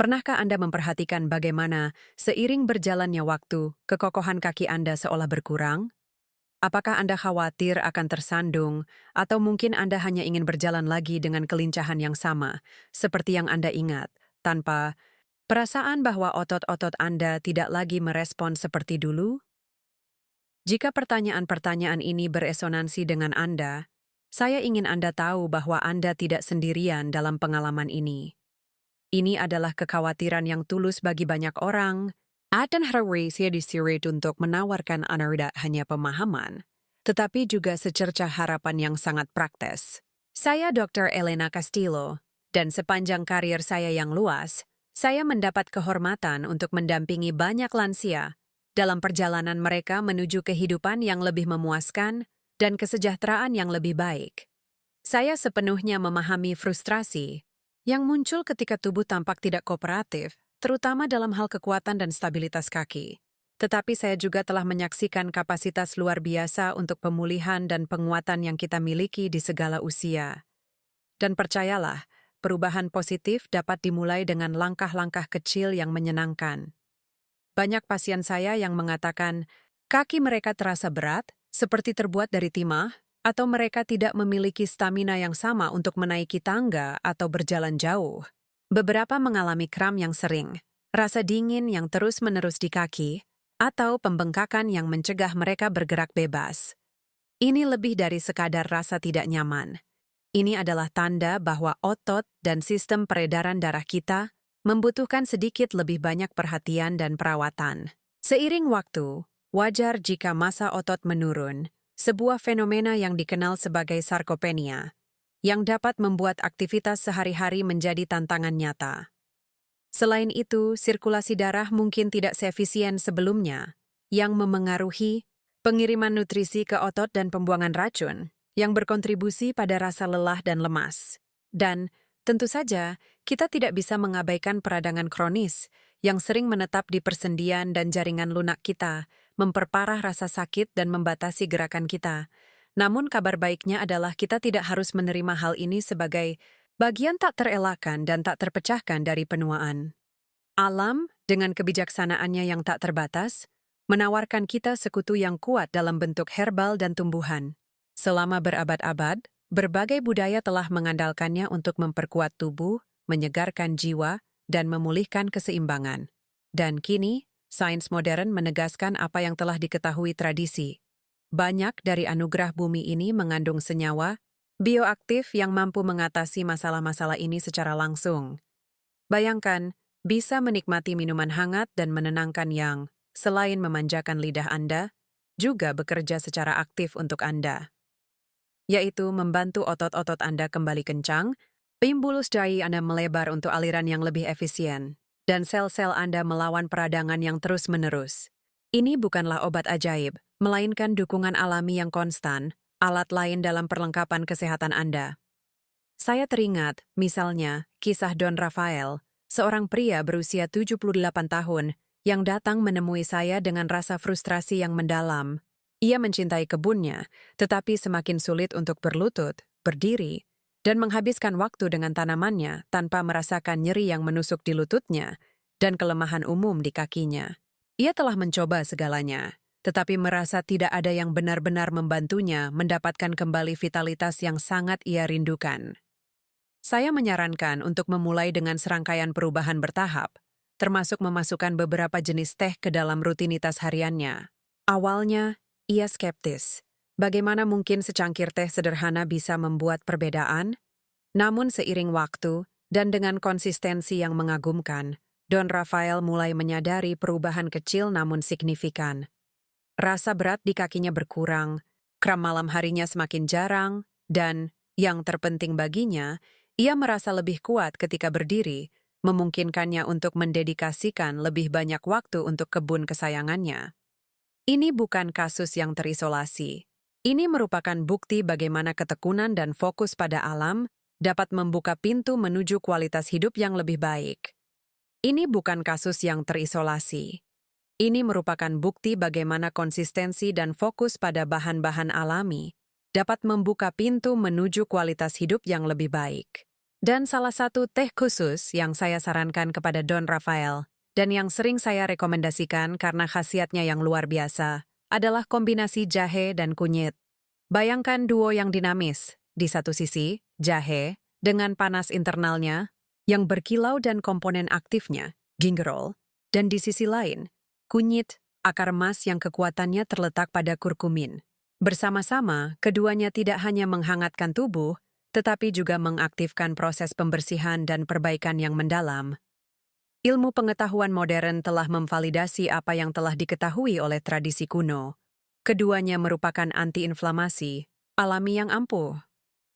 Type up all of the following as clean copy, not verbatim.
Pernahkah Anda memperhatikan bagaimana seiring berjalannya waktu, kekokohan kaki Anda seolah berkurang? Apakah Anda khawatir akan tersandung, atau mungkin Anda hanya ingin berjalan lagi dengan kelincahan yang sama, seperti yang Anda ingat, tanpa perasaan bahwa otot-otot Anda tidak lagi merespon seperti dulu? Jika pertanyaan-pertanyaan ini beresonansi dengan Anda, saya ingin Anda tahu bahwa Anda tidak sendirian dalam pengalaman ini. Ini adalah kekhawatiran yang tulus bagi banyak orang, dan hari saya disirit untuk menawarkan Anda tidak hanya pemahaman, tetapi juga secercah harapan yang sangat praktis. Saya Dr. Elena Castillo, dan sepanjang karir saya yang luas, saya mendapat kehormatan untuk mendampingi banyak lansia dalam perjalanan mereka menuju kehidupan yang lebih memuaskan dan kesejahteraan yang lebih baik. Saya sepenuhnya memahami frustrasi yang muncul ketika tubuh tampak tidak kooperatif, terutama dalam hal kekuatan dan stabilitas kaki. Tetapi saya juga telah menyaksikan kapasitas luar biasa untuk pemulihan dan penguatan yang kita miliki di segala usia. Dan percayalah, perubahan positif dapat dimulai dengan langkah-langkah kecil yang menyenangkan. Banyak pasien saya yang mengatakan, kaki mereka terasa berat, seperti terbuat dari timah, atau mereka tidak memiliki stamina yang sama untuk menaiki tangga atau berjalan jauh. Beberapa mengalami kram yang sering, rasa dingin yang terus-menerus di kaki, atau pembengkakan yang mencegah mereka bergerak bebas. Ini lebih dari sekadar rasa tidak nyaman. Ini adalah tanda bahwa otot dan sistem peredaran darah kita membutuhkan sedikit lebih banyak perhatian dan perawatan. Seiring waktu, wajar jika massa otot menurun, sebuah fenomena yang dikenal sebagai sarkopenia, yang dapat membuat aktivitas sehari-hari menjadi tantangan nyata. Selain itu, sirkulasi darah mungkin tidak seefisien sebelumnya, yang memengaruhi pengiriman nutrisi ke otot dan pembuangan racun, yang berkontribusi pada rasa lelah dan lemas. Dan, tentu saja, kita tidak bisa mengabaikan peradangan kronis yang sering menetap di persendian dan jaringan lunak kita, memperparah rasa sakit dan membatasi gerakan kita. Namun kabar baiknya adalah kita tidak harus menerima hal ini sebagai bagian tak terelakkan dan tak terpecahkan dari penuaan. Alam, dengan kebijaksanaannya yang tak terbatas, menawarkan kita sekutu yang kuat dalam bentuk herbal dan tumbuhan. Selama berabad-abad, berbagai budaya telah mengandalkannya untuk memperkuat tubuh, menyegarkan jiwa, dan memulihkan keseimbangan. Dan kini, sains modern menegaskan apa yang telah diketahui tradisi. Banyak dari anugerah bumi ini mengandung senyawa bioaktif yang mampu mengatasi masalah-masalah ini secara langsung. Bayangkan, bisa menikmati minuman hangat dan menenangkan yang, selain memanjakan lidah Anda, juga bekerja secara aktif untuk Anda, yaitu membantu otot-otot Anda kembali kencang, pembuluh darah Anda melebar untuk aliran yang lebih efisien, dan sel-sel Anda melawan peradangan yang terus-menerus. Ini bukanlah obat ajaib, melainkan dukungan alami yang konstan, alat lain dalam perlengkapan kesehatan Anda. Saya teringat, misalnya, kisah Don Rafael, seorang pria berusia 78 tahun, yang datang menemui saya dengan rasa frustrasi yang mendalam. Ia mencintai kebunnya, tetapi semakin sulit untuk berlutut, berdiri, dan menghabiskan waktu dengan tanamannya tanpa merasakan nyeri yang menusuk di lututnya dan kelemahan umum di kakinya. Ia telah mencoba segalanya, tetapi merasa tidak ada yang benar-benar membantunya mendapatkan kembali vitalitas yang sangat ia rindukan. Saya menyarankan untuk memulai dengan serangkaian perubahan bertahap, termasuk memasukkan beberapa jenis teh ke dalam rutinitas hariannya. Awalnya, ia skeptis. Bagaimana mungkin secangkir teh sederhana bisa membuat perbedaan? Namun seiring waktu, dan dengan konsistensi yang mengagumkan, Don Rafael mulai menyadari perubahan kecil namun signifikan. Rasa berat di kakinya berkurang, kram malam harinya semakin jarang, dan, yang terpenting baginya, ia merasa lebih kuat ketika berdiri, memungkinkannya untuk mendedikasikan lebih banyak waktu untuk kebun kesayangannya. Ini bukan kasus yang terisolasi. Ini merupakan bukti bagaimana ketekunan dan fokus pada alam dapat membuka pintu menuju kualitas hidup yang lebih baik. Ini bukan kasus yang terisolasi. Ini merupakan bukti bagaimana konsistensi dan fokus pada bahan-bahan alami dapat membuka pintu menuju kualitas hidup yang lebih baik. Dan salah satu teh khusus yang saya sarankan kepada Don Rafael, dan yang sering saya rekomendasikan karena khasiatnya yang luar biasa, adalah kombinasi jahe dan kunyit. Bayangkan duo yang dinamis. Di satu sisi, jahe, dengan panas internalnya, yang berkilau dan komponen aktifnya, gingerol, dan di sisi lain, kunyit, akar emas yang kekuatannya terletak pada kurkumin. Bersama-sama, keduanya tidak hanya menghangatkan tubuh, tetapi juga mengaktifkan proses pembersihan dan perbaikan yang mendalam. Ilmu pengetahuan modern telah memvalidasi apa yang telah diketahui oleh tradisi kuno. Keduanya merupakan antiinflamasi, alami yang ampuh.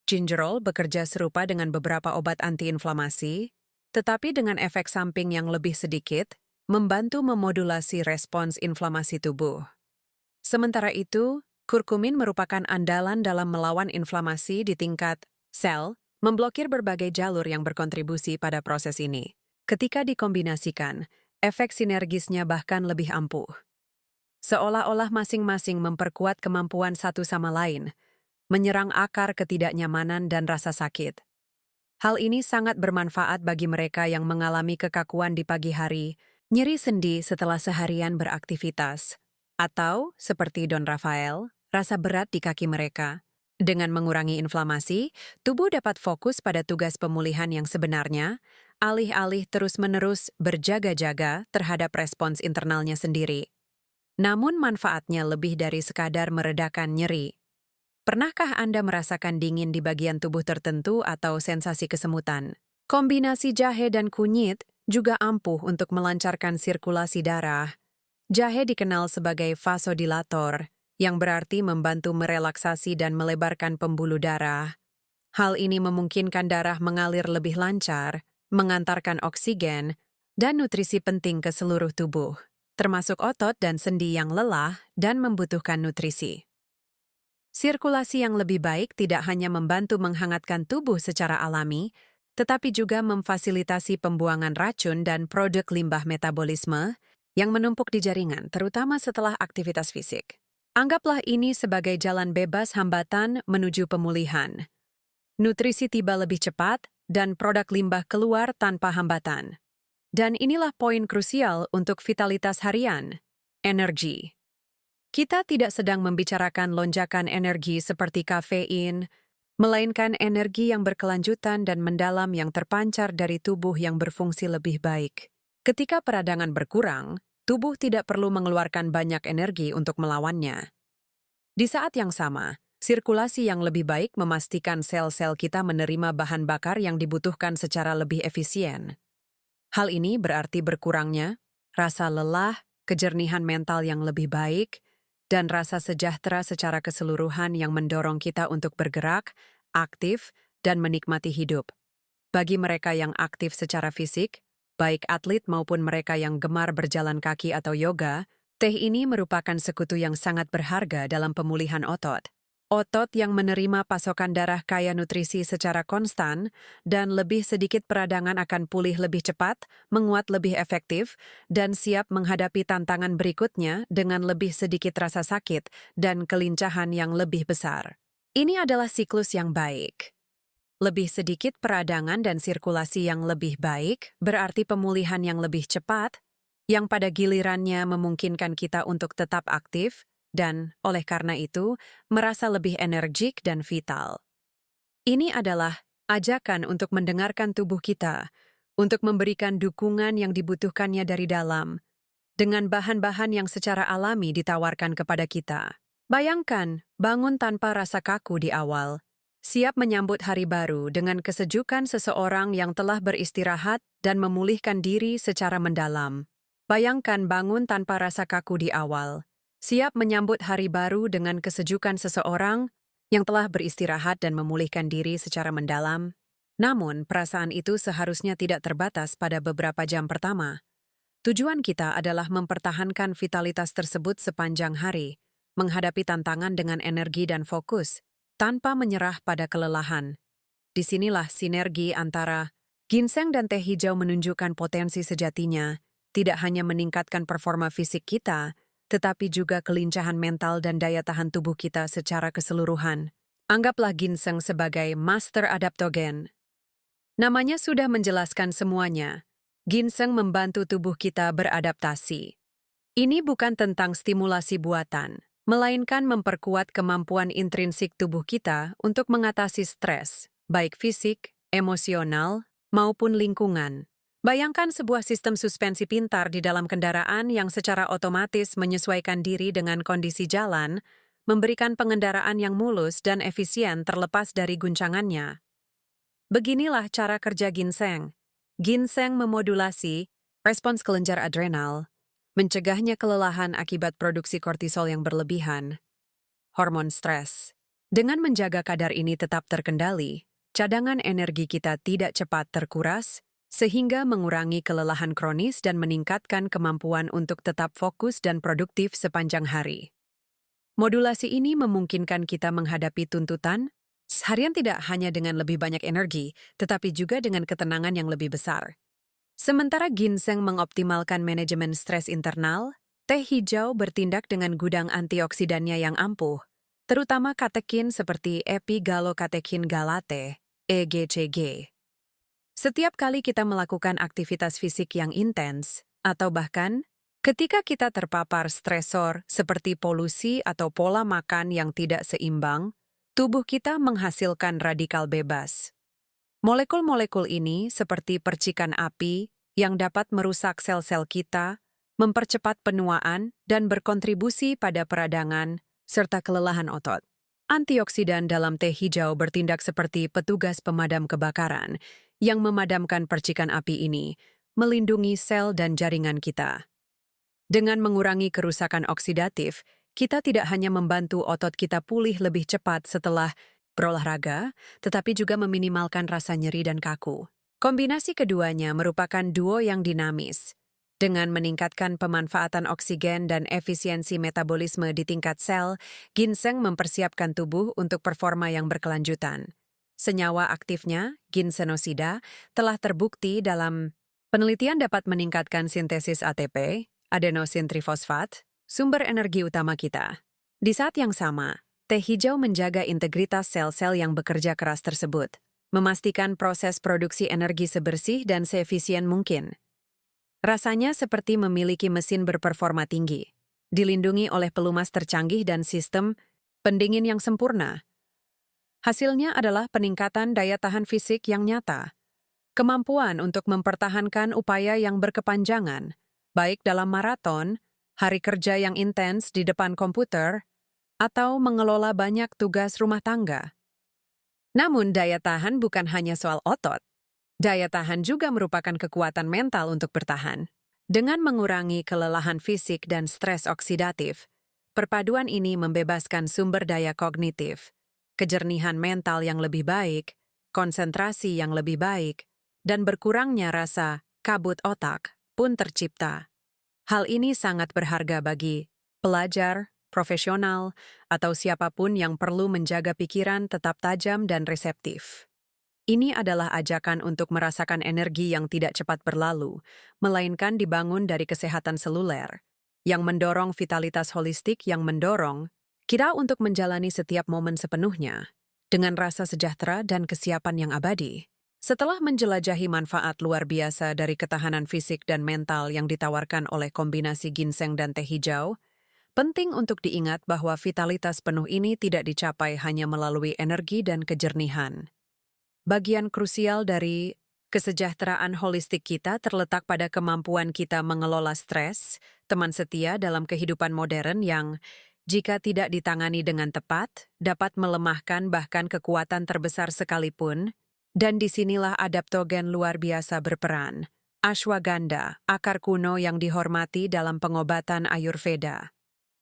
Gingerol bekerja serupa dengan beberapa obat antiinflamasi, tetapi dengan efek samping yang lebih sedikit, membantu memodulasi respons inflamasi tubuh. Sementara itu, kurkumin merupakan andalan dalam melawan inflamasi di tingkat sel, memblokir berbagai jalur yang berkontribusi pada proses ini. Ketika dikombinasikan, efek sinergisnya bahkan lebih ampuh. Seolah-olah masing-masing memperkuat kemampuan satu sama lain, menyerang akar ketidaknyamanan dan rasa sakit. Hal ini sangat bermanfaat bagi mereka yang mengalami kekakuan di pagi hari, nyeri sendi setelah seharian beraktivitas, atau, seperti Don Rafael, rasa berat di kaki mereka. Dengan mengurangi inflamasi, tubuh dapat fokus pada tugas pemulihan yang sebenarnya, alih-alih terus-menerus berjaga-jaga terhadap respons internalnya sendiri. Namun manfaatnya lebih dari sekadar meredakan nyeri. Pernahkah Anda merasakan dingin di bagian tubuh tertentu atau sensasi kesemutan? Kombinasi jahe dan kunyit juga ampuh untuk melancarkan sirkulasi darah. Jahe dikenal sebagai vasodilator, yang berarti membantu merelaksasi dan melebarkan pembuluh darah. Hal ini memungkinkan darah mengalir lebih lancar, mengantarkan oksigen, dan nutrisi penting ke seluruh tubuh, termasuk otot dan sendi yang lelah dan membutuhkan nutrisi. Sirkulasi yang lebih baik tidak hanya membantu menghangatkan tubuh secara alami, tetapi juga memfasilitasi pembuangan racun dan produk limbah metabolisme yang menumpuk di jaringan, terutama setelah aktivitas fisik. Anggaplah ini sebagai jalan bebas hambatan menuju pemulihan. Nutrisi tiba lebih cepat, dan produk limbah keluar tanpa hambatan. Dan inilah poin krusial untuk vitalitas harian, energi. Kita tidak sedang membicarakan lonjakan energi seperti kafein, melainkan energi yang berkelanjutan dan mendalam yang terpancar dari tubuh yang berfungsi lebih baik. Ketika peradangan berkurang, tubuh tidak perlu mengeluarkan banyak energi untuk melawannya. Di saat yang sama, sirkulasi yang lebih baik memastikan sel-sel kita menerima bahan bakar yang dibutuhkan secara lebih efisien. Hal ini berarti berkurangnya rasa lelah, kejernihan mental yang lebih baik, dan rasa sejahtera secara keseluruhan yang mendorong kita untuk bergerak, aktif, dan menikmati hidup. Bagi mereka yang aktif secara fisik, baik atlet maupun mereka yang gemar berjalan kaki atau yoga, teh ini merupakan sekutu yang sangat berharga dalam pemulihan otot. Otot yang menerima pasokan darah kaya nutrisi secara konstan dan lebih sedikit peradangan akan pulih lebih cepat, menguat lebih efektif, dan siap menghadapi tantangan berikutnya dengan lebih sedikit rasa sakit dan kelincahan yang lebih besar. Ini adalah siklus yang baik. Lebih sedikit peradangan dan sirkulasi yang lebih baik berarti pemulihan yang lebih cepat, yang pada gilirannya memungkinkan kita untuk tetap aktif dan, oleh karena itu, merasa lebih energik dan vital. Ini adalah ajakan untuk mendengarkan tubuh kita, untuk memberikan dukungan yang dibutuhkannya dari dalam, dengan bahan-bahan yang secara alami ditawarkan kepada kita. Bayangkan, bangun tanpa rasa kaku di awal, siap menyambut hari baru dengan kesejukan seseorang yang telah beristirahat dan memulihkan diri secara mendalam. Bayangkan bangun tanpa rasa kaku di awal, siap menyambut hari baru dengan kesejukan seseorang yang telah beristirahat dan memulihkan diri secara mendalam. Namun, perasaan itu seharusnya tidak terbatas pada beberapa jam pertama. Tujuan kita adalah mempertahankan vitalitas tersebut sepanjang hari, menghadapi tantangan dengan energi dan fokus, tanpa menyerah pada kelelahan. Disinilah sinergi antara ginseng dan teh hijau menunjukkan potensi sejatinya, tidak hanya meningkatkan performa fisik kita, tetapi juga kelincahan mental dan daya tahan tubuh kita secara keseluruhan. Anggaplah ginseng sebagai master adaptogen. Namanya sudah menjelaskan semuanya. Ginseng membantu tubuh kita beradaptasi. Ini bukan tentang stimulasi buatan, melainkan memperkuat kemampuan intrinsik tubuh kita untuk mengatasi stres, baik fisik, emosional, maupun lingkungan. Bayangkan sebuah sistem suspensi pintar di dalam kendaraan yang secara otomatis menyesuaikan diri dengan kondisi jalan, memberikan pengendaraan yang mulus dan efisien terlepas dari guncangannya. Beginilah cara kerja ginseng. Ginseng memodulasi respons kelenjar adrenal, mencegahnya kelelahan akibat produksi kortisol yang berlebihan, hormon stres. Dengan menjaga kadar ini tetap terkendali, cadangan energi kita tidak cepat terkuras, sehingga mengurangi kelelahan kronis dan meningkatkan kemampuan untuk tetap fokus dan produktif sepanjang hari. Modulasi ini memungkinkan kita menghadapi tuntutan harian tidak hanya dengan lebih banyak energi, tetapi juga dengan ketenangan yang lebih besar. Sementara ginseng mengoptimalkan manajemen stres internal, teh hijau bertindak dengan gudang antioksidannya yang ampuh, terutama katekin seperti epigalokatekin galate, EGCG. Setiap kali kita melakukan aktivitas fisik yang intens, atau bahkan ketika kita terpapar stresor seperti polusi atau pola makan yang tidak seimbang, tubuh kita menghasilkan radikal bebas. Molekul-molekul ini seperti percikan api yang dapat merusak sel-sel kita, mempercepat penuaan, dan berkontribusi pada peradangan serta kelelahan otot. Antioksidan dalam teh hijau bertindak seperti petugas pemadam kebakaran yang memadamkan percikan api ini, melindungi sel dan jaringan kita. Dengan mengurangi kerusakan oksidatif, kita tidak hanya membantu otot kita pulih lebih cepat setelah berolahraga, tetapi juga meminimalkan rasa nyeri dan kaku. Kombinasi keduanya merupakan duo yang dinamis. Dengan meningkatkan pemanfaatan oksigen dan efisiensi metabolisme di tingkat sel, ginseng mempersiapkan tubuh untuk performa yang berkelanjutan. Senyawa aktifnya, ginsenosida, telah terbukti dalam penelitian dapat meningkatkan sintesis ATP, adenosin trifosfat, sumber energi utama kita. Di saat yang sama, teh hijau menjaga integritas sel-sel yang bekerja keras tersebut, memastikan proses produksi energi sebersih dan seefisien mungkin. Rasanya seperti memiliki mesin berperforma tinggi, dilindungi oleh pelumas tercanggih dan sistem pendingin yang sempurna. Hasilnya adalah peningkatan daya tahan fisik yang nyata, kemampuan untuk mempertahankan upaya yang berkepanjangan, baik dalam maraton, hari kerja yang intens di depan komputer, atau mengelola banyak tugas rumah tangga. Namun daya tahan bukan hanya soal otot. Daya tahan juga merupakan kekuatan mental untuk bertahan. Dengan mengurangi kelelahan fisik dan stres oksidatif, perpaduan ini membebaskan sumber daya kognitif, kejernihan mental yang lebih baik, konsentrasi yang lebih baik, dan berkurangnya rasa kabut otak pun tercipta. Hal ini sangat berharga bagi pelajar, profesional, atau siapapun yang perlu menjaga pikiran tetap tajam dan reseptif. Ini adalah ajakan untuk merasakan energi yang tidak cepat berlalu, melainkan dibangun dari kesehatan seluler, yang mendorong vitalitas holistik yang mendorong kita untuk menjalani setiap momen sepenuhnya, dengan rasa sejahtera dan kesiapan yang abadi. Setelah menjelajahi manfaat luar biasa dari ketahanan fisik dan mental yang ditawarkan oleh kombinasi ginseng dan teh hijau, penting untuk diingat bahwa vitalitas penuh ini tidak dicapai hanya melalui energi dan kejernihan. Bagian krusial dari kesejahteraan holistik kita terletak pada kemampuan kita mengelola stres, teman setia dalam kehidupan modern yang, jika tidak ditangani dengan tepat, dapat melemahkan bahkan kekuatan terbesar sekalipun, dan disinilah adaptogen luar biasa berperan. Ashwagandha, akar kuno yang dihormati dalam pengobatan Ayurveda.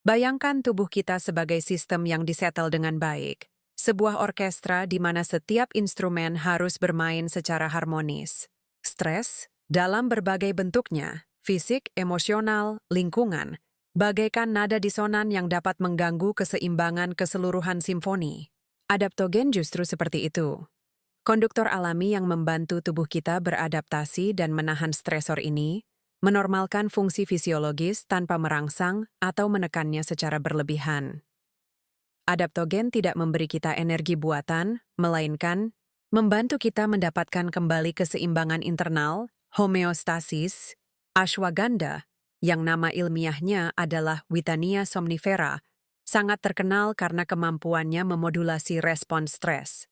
Bayangkan tubuh kita sebagai sistem yang disetel dengan baik. Sebuah orkestra di mana setiap instrumen harus bermain secara harmonis. Stres, dalam berbagai bentuknya, fisik, emosional, lingkungan, bagaikan nada disonan yang dapat mengganggu keseimbangan keseluruhan simfoni. Adaptogen justru seperti itu. Konduktor alami yang membantu tubuh kita beradaptasi dan menahan stresor ini, menormalkan fungsi fisiologis tanpa merangsang atau menekannya secara berlebihan. Adaptogen tidak memberi kita energi buatan, melainkan membantu kita mendapatkan kembali keseimbangan internal, homeostasis. Ashwagandha, yang nama ilmiahnya adalah Withania somnifera, sangat terkenal karena kemampuannya memodulasi respons stres.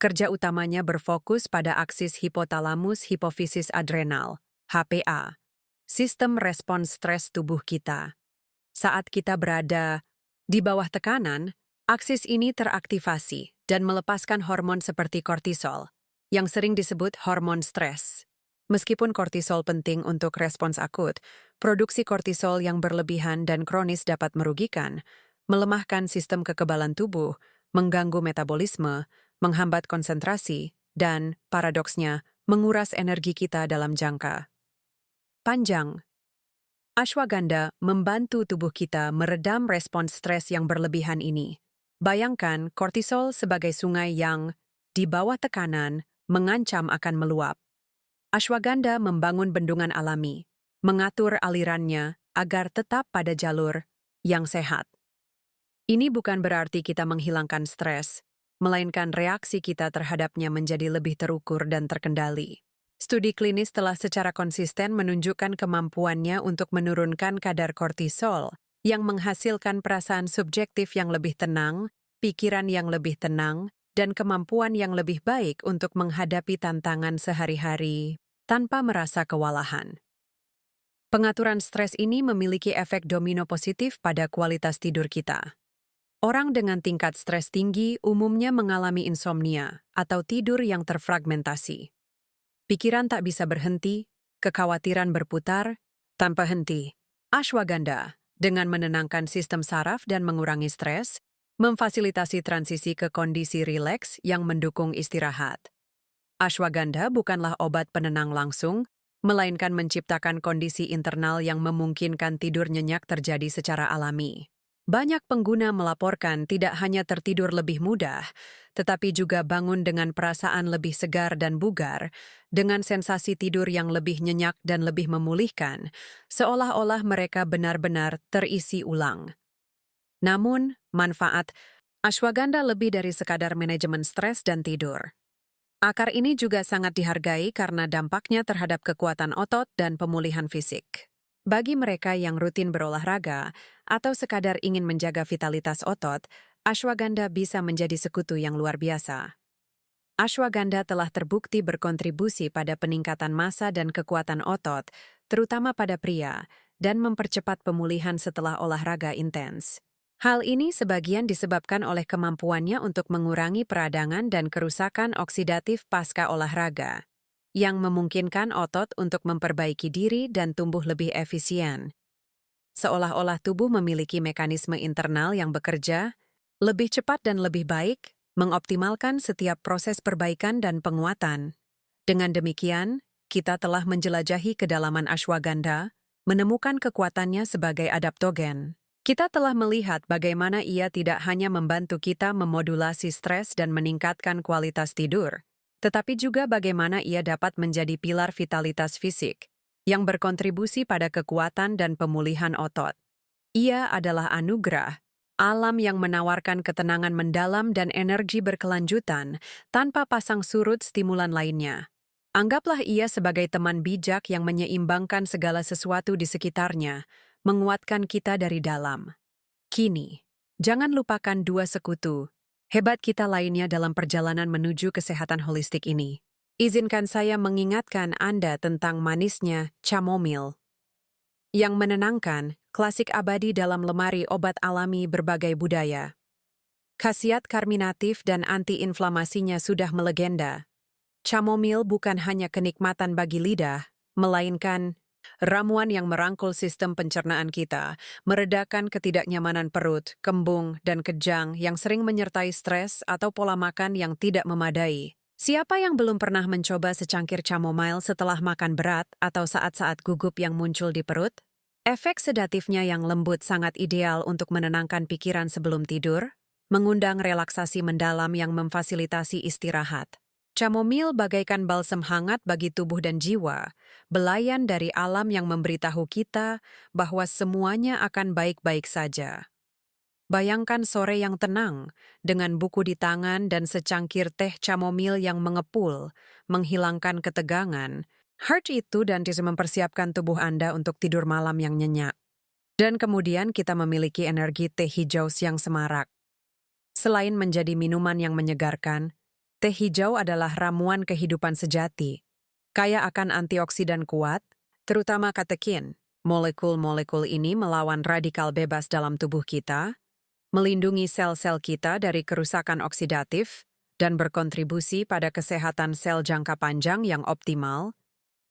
Kerja utamanya berfokus pada aksis hipotalamus hipofisis adrenal, HPA, sistem respons stres tubuh kita. Saat kita berada di bawah tekanan, aksis ini teraktivasi dan melepaskan hormon seperti kortisol, yang sering disebut hormon stres. Meskipun kortisol penting untuk respons akut, produksi kortisol yang berlebihan dan kronis dapat merugikan, melemahkan sistem kekebalan tubuh, mengganggu metabolisme, menghambat konsentrasi, dan, paradoksnya, menguras energi kita dalam jangka panjang. Ashwagandha membantu tubuh kita meredam respons stres yang berlebihan ini. Bayangkan kortisol sebagai sungai yang, di bawah tekanan, mengancam akan meluap. Ashwagandha membangun bendungan alami, mengatur alirannya agar tetap pada jalur yang sehat. Ini bukan berarti kita menghilangkan stres, melainkan reaksi kita terhadapnya menjadi lebih terukur dan terkendali. Studi klinis telah secara konsisten menunjukkan kemampuannya untuk menurunkan kadar kortisol, yang menghasilkan perasaan subjektif yang lebih tenang, pikiran yang lebih tenang, dan kemampuan yang lebih baik untuk menghadapi tantangan sehari-hari tanpa merasa kewalahan. Pengaturan stres ini memiliki efek domino positif pada kualitas tidur kita. Orang dengan tingkat stres tinggi umumnya mengalami insomnia atau tidur yang terfragmentasi. Pikiran tak bisa berhenti, kekhawatiran berputar tanpa henti. Ashwagandha, dengan menenangkan sistem saraf dan mengurangi stres, memfasilitasi transisi ke kondisi rileks yang mendukung istirahat. Ashwagandha bukanlah obat penenang langsung, melainkan menciptakan kondisi internal yang memungkinkan tidur nyenyak terjadi secara alami. Banyak pengguna melaporkan tidak hanya tertidur lebih mudah, tetapi juga bangun dengan perasaan lebih segar dan bugar, dengan sensasi tidur yang lebih nyenyak dan lebih memulihkan, seolah-olah mereka benar-benar terisi ulang. Namun, manfaat ashwagandha lebih dari sekadar manajemen stres dan tidur. Akar ini juga sangat dihargai karena dampaknya terhadap kekuatan otot dan pemulihan fisik. Bagi mereka yang rutin berolahraga atau sekadar ingin menjaga vitalitas otot, ashwagandha bisa menjadi sekutu yang luar biasa. Ashwagandha telah terbukti berkontribusi pada peningkatan massa dan kekuatan otot, terutama pada pria, dan mempercepat pemulihan setelah olahraga intens. Hal ini sebagian disebabkan oleh kemampuannya untuk mengurangi peradangan dan kerusakan oksidatif pasca olahraga, yang memungkinkan otot untuk memperbaiki diri dan tumbuh lebih efisien. Seolah-olah tubuh memiliki mekanisme internal yang bekerja lebih cepat dan lebih baik, mengoptimalkan setiap proses perbaikan dan penguatan. Dengan demikian, kita telah menjelajahi kedalaman ashwagandha, menemukan kekuatannya sebagai adaptogen. Kita telah melihat bagaimana ia tidak hanya membantu kita memodulasi stres dan meningkatkan kualitas tidur, tetapi juga bagaimana ia dapat menjadi pilar vitalitas fisik, yang berkontribusi pada kekuatan dan pemulihan otot. Ia adalah anugerah, alam yang menawarkan ketenangan mendalam dan energi berkelanjutan tanpa pasang surut stimulan lainnya. Anggaplah ia sebagai teman bijak yang menyeimbangkan segala sesuatu di sekitarnya, menguatkan kita dari dalam. Kini, jangan lupakan dua sekutu hebat kita lainnya dalam perjalanan menuju kesehatan holistik ini. Izinkan saya mengingatkan Anda tentang manisnya chamomile, yang menenangkan, klasik abadi dalam lemari obat alami berbagai budaya. Khasiat karminatif dan anti-inflamasinya sudah melegenda. Chamomile bukan hanya kenikmatan bagi lidah, melainkan ramuan yang merangkul sistem pencernaan kita, meredakan ketidaknyamanan perut, kembung, dan kejang yang sering menyertai stres atau pola makan yang tidak memadai. Siapa yang belum pernah mencoba secangkir chamomile setelah makan berat atau saat-saat gugup yang muncul di perut? Efek sedatifnya yang lembut sangat ideal untuk menenangkan pikiran sebelum tidur, mengundang relaksasi mendalam yang memfasilitasi istirahat. Chamomile bagaikan balsam hangat bagi tubuh dan jiwa, belayan dari alam yang memberitahu kita bahwa semuanya akan baik-baik saja. Bayangkan sore yang tenang, dengan buku di tangan dan secangkir teh chamomile yang mengepul, menghilangkan ketegangan. Heart itu dan mempersiapkan tubuh Anda untuk tidur malam yang nyenyak. Dan kemudian kita memiliki energi teh hijau siang semarak. Selain menjadi minuman yang menyegarkan, teh hijau adalah ramuan kehidupan sejati. Kaya akan antioksidan kuat, terutama katekin. Molekul-molekul ini melawan radikal bebas dalam tubuh kita, melindungi sel-sel kita dari kerusakan oksidatif, dan berkontribusi pada kesehatan sel jangka panjang yang optimal.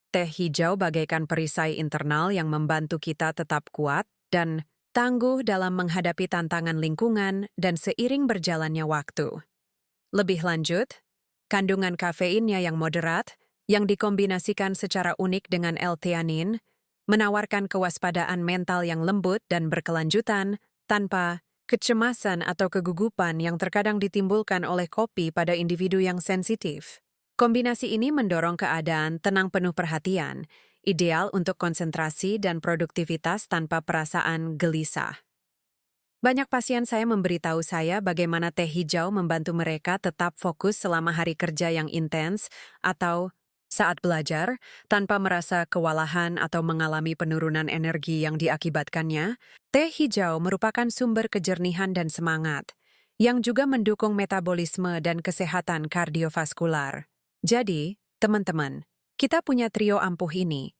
Teh hijau bagaikan perisai internal yang membantu kita tetap kuat dan tangguh dalam menghadapi tantangan lingkungan dan seiring berjalannya waktu. Lebih lanjut, kandungan kafeinnya yang moderat, yang dikombinasikan secara unik dengan L-theanin, menawarkan kewaspadaan mental yang lembut dan berkelanjutan tanpa kecemasan atau kegugupan yang terkadang ditimbulkan oleh kopi pada individu yang sensitif. Kombinasi ini mendorong keadaan tenang penuh perhatian, ideal untuk konsentrasi dan produktivitas tanpa perasaan gelisah. Banyak pasien saya memberitahu saya bagaimana teh hijau membantu mereka tetap fokus selama hari kerja yang intens atau saat belajar, tanpa merasa kewalahan atau mengalami penurunan energi yang diakibatkannya. Teh hijau merupakan sumber kejernihan dan semangat, yang juga mendukung metabolisme dan kesehatan kardiovaskular. Jadi, teman-teman, kita punya trio ampuh ini.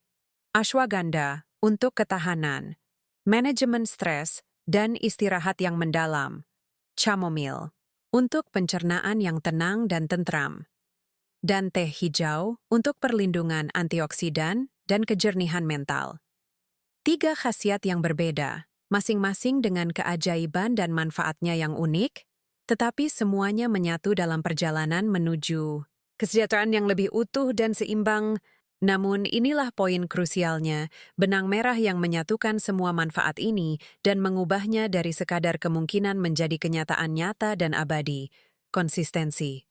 Ashwagandha untuk ketahanan, manajemen stres, dan istirahat yang mendalam. Chamomile untuk pencernaan yang tenang dan tentram. Dan teh hijau untuk perlindungan antioksidan dan kejernihan mental. 3 khasiat yang berbeda, masing-masing dengan keajaiban dan manfaatnya yang unik, tetapi semuanya menyatu dalam perjalanan menuju kesejahteraan yang lebih utuh dan seimbang. Namun inilah poin krusialnya, benang merah yang menyatukan semua manfaat ini dan mengubahnya dari sekadar kemungkinan menjadi kenyataan nyata dan abadi, konsistensi.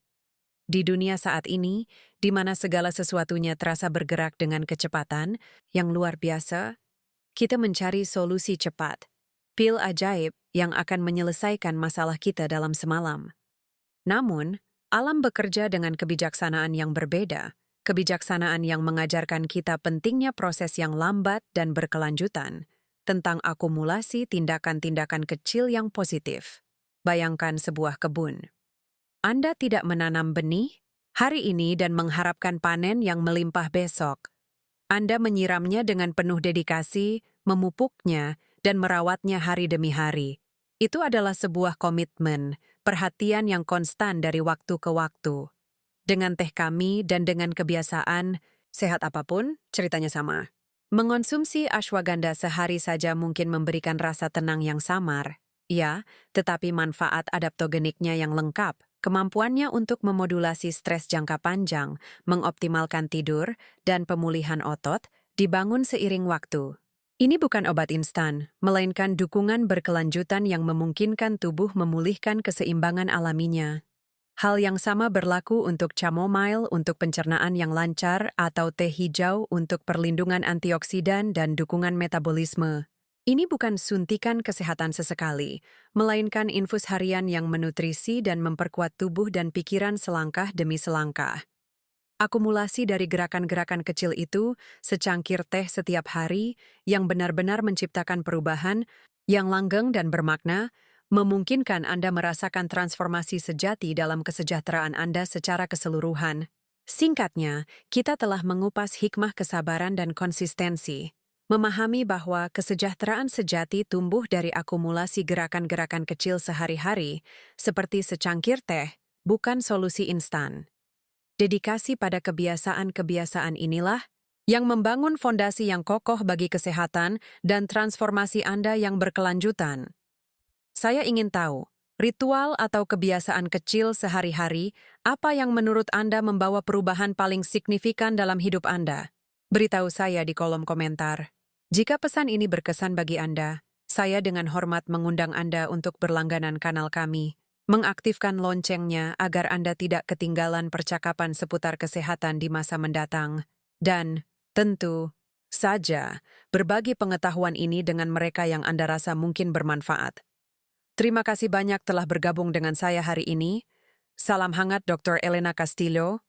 Di dunia saat ini, di mana segala sesuatunya terasa bergerak dengan kecepatan yang luar biasa, kita mencari solusi cepat, pil ajaib yang akan menyelesaikan masalah kita dalam semalam. Namun, alam bekerja dengan kebijaksanaan yang berbeda, kebijaksanaan yang mengajarkan kita pentingnya proses yang lambat dan berkelanjutan, tentang akumulasi tindakan-tindakan kecil yang positif. Bayangkan sebuah kebun. Anda tidak menanam benih hari ini dan mengharapkan panen yang melimpah besok. Anda menyiramnya dengan penuh dedikasi, memupuknya, dan merawatnya hari demi hari. Itu adalah sebuah komitmen, perhatian yang konstan dari waktu ke waktu. Dengan teh kami dan dengan kebiasaan, sehat apapun, ceritanya sama. Mengonsumsi ashwagandha sehari saja mungkin memberikan rasa tenang yang samar. Ya, tetapi manfaat adaptogeniknya yang lengkap, kemampuannya untuk memodulasi stres jangka panjang, mengoptimalkan tidur, dan pemulihan otot, dibangun seiring waktu. Ini bukan obat instan, melainkan dukungan berkelanjutan yang memungkinkan tubuh memulihkan keseimbangan alaminya. Hal yang sama berlaku untuk chamomile untuk pencernaan yang lancar atau teh hijau untuk perlindungan antioksidan dan dukungan metabolisme. Ini bukan suntikan kesehatan sesekali, melainkan infus harian yang menutrisi dan memperkuat tubuh dan pikiran selangkah demi selangkah. Akumulasi dari gerakan-gerakan kecil itu, secangkir teh setiap hari, yang benar-benar menciptakan perubahan, yang langgeng dan bermakna, memungkinkan Anda merasakan transformasi sejati dalam kesejahteraan Anda secara keseluruhan. Singkatnya, kita telah mengupas hikmah kesabaran dan konsistensi. Memahami bahwa kesejahteraan sejati tumbuh dari akumulasi gerakan-gerakan kecil sehari-hari, seperti secangkir teh, bukan solusi instan. Dedikasi pada kebiasaan-kebiasaan inilah yang membangun fondasi yang kokoh bagi kesehatan dan transformasi Anda yang berkelanjutan. Saya ingin tahu, ritual atau kebiasaan kecil sehari-hari, apa yang menurut Anda membawa perubahan paling signifikan dalam hidup Anda? Beritahu saya di kolom komentar. Jika pesan ini berkesan bagi Anda, saya dengan hormat mengundang Anda untuk berlangganan kanal kami, mengaktifkan loncengnya agar Anda tidak ketinggalan percakapan seputar kesehatan di masa mendatang, dan, tentu saja, berbagi pengetahuan ini dengan mereka yang Anda rasa mungkin bermanfaat. Terima kasih banyak telah bergabung dengan saya hari ini. Salam hangat Dr. Elena Castillo.